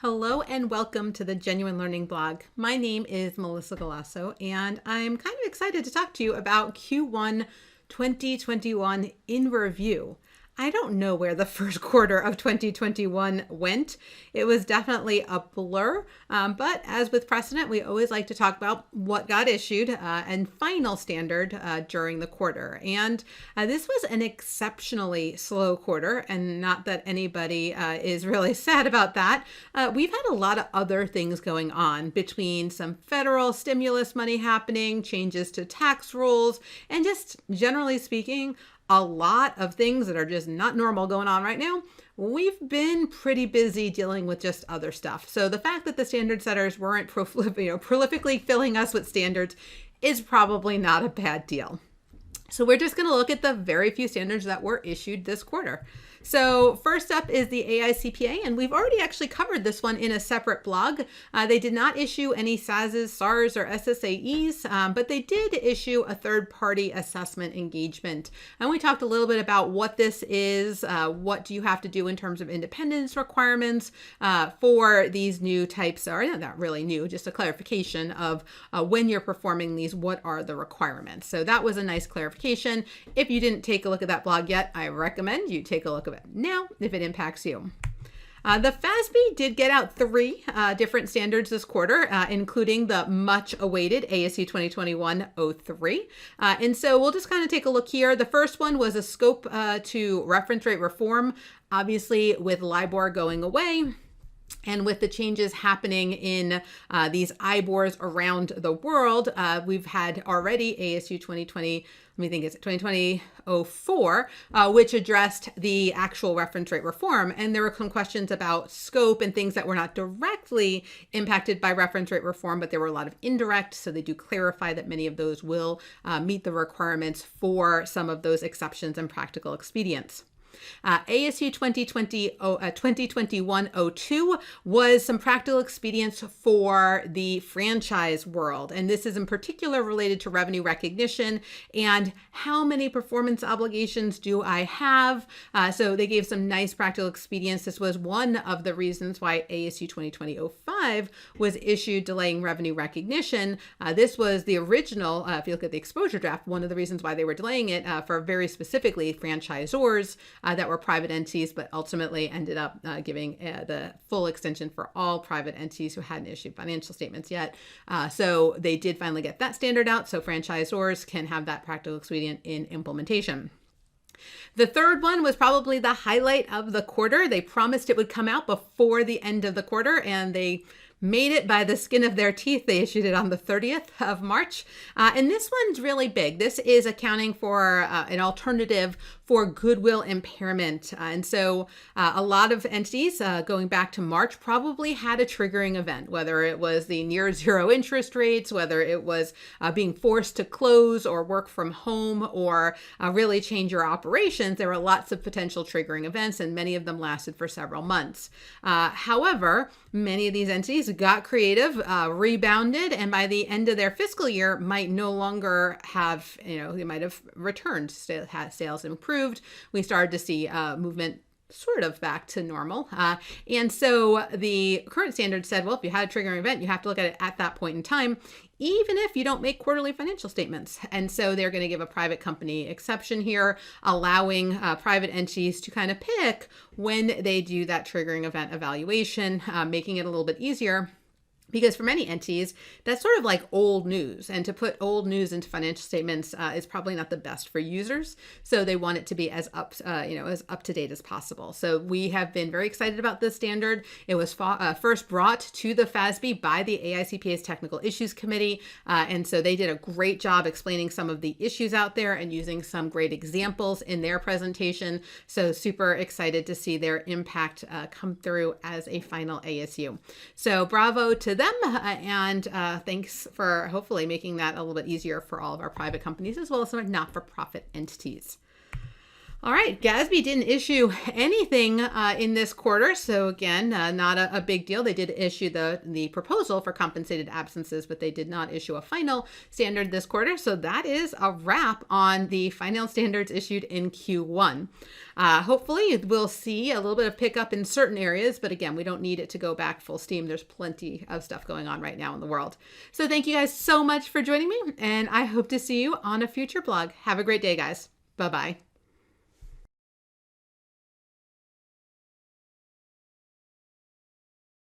Hello and welcome to the Genuine Learning blog. My name is Melissa Galasso and I'm kind of excited to talk to you about Q1 2021 in review. I don't know where the first quarter of 2021 went. It was definitely a blur, but as with precedent, we always like to talk about what got issued and final standard during the quarter. And this was an exceptionally slow quarter, and not that anybody is really sad about that. We've had a lot of other things going on between some federal stimulus money happening, changes to tax rules, and just generally speaking, a lot of things that are just not normal going on right now. We've been pretty busy dealing with just other stuff. So the fact that the standard setters weren't prolifically filling us with standards is probably not a bad deal. So we're just going to look at the very few standards that were issued this quarter. So first up is the AICPA, and we've already actually covered this one in a separate blog. They did not issue any SASs, SARs, or SSAEs, but they did issue a third-party assessment engagement. And we talked a little bit about what this is, what do you have to do in terms of independence requirements for these new types, or not really new, just a clarification of when you're performing these, what are the requirements. So that was a nice clarification. If you didn't take a look at that blog yet, I recommend you take a look at it now if it impacts you. The FASB did get out three different standards this quarter, including the much awaited ASU 2021-03. And so we'll just kind of take a look here. The first one was a scope to reference rate reform, obviously with LIBOR going away. And with the changes happening in these IBORs around the world, we've had already ASU 2020-04, which addressed the actual reference rate reform. And there were some questions about scope and things that were not directly impacted by reference rate reform, but there were a lot of indirect. So they do clarify that many of those will meet the requirements for some of those exceptions and practical expedients. ASU 2021-02 was some practical expedients for the franchise world. And this is in particular related to revenue recognition and how many performance obligations do I have? So they gave some nice practical expedients. This was one of the reasons why ASU 2020-05 was issued delaying revenue recognition. This was the original, if you look at the exposure draft, one of the reasons why they were delaying it for very specifically franchisors that were private entities, but ultimately ended up giving the full extension for all private entities who hadn't issued financial statements yet. So they did finally get that standard out, so franchisors can have that practical expedient in implementation. The third one was probably the highlight of the quarter. They promised it would come out before the end of the quarter, and they made it by the skin of their teeth. They issued it on the 30th of March. And this one's really big. This is accounting for an alternative for goodwill impairment. And so a lot of entities going back to March probably had a triggering event, whether it was the near zero interest rates, whether it was being forced to close or work from home or really change your operations. There were lots of potential triggering events, and many of them lasted for several months. However, many of these entities got creative, rebounded, and by the end of their fiscal year might no longer have, they might have returned, sales improved. We started to see movement sort of back to normal. And so the current standard said, well, if you had a triggering event, you have to look at it at that point in time, even if you don't make quarterly financial statements. And so they're going to give a private company exception here, allowing private entities to kind of pick when they do that triggering event evaluation, making it a little bit easier. Because for many entities, that's sort of like old news. And to put old news into financial statements is probably not the best for users. So they want it to be as up to date as possible. So we have been very excited about this standard. It was first brought to the FASB by the AICPA's Technical Issues Committee. And so they did a great job explaining some of the issues out there and using some great examples in their presentation. So super excited to see their impact come through as a final ASU. So bravo to them, and thanks for hopefully making that a little bit easier for all of our private companies as well as some not-for-profit entities. All right, Gatsby didn't issue anything in this quarter, so again, not a big deal. They did issue the proposal for compensated absences, but they did not issue a final standard this quarter. So that is a wrap on the final standards issued in Q1. Hopefully, we'll see a little bit of pickup in certain areas, but again, we don't need it to go back full steam. There's plenty of stuff going on right now in the world. So thank you guys so much for joining me, and I hope to see you on a future blog. Have a great day, guys. Bye-bye.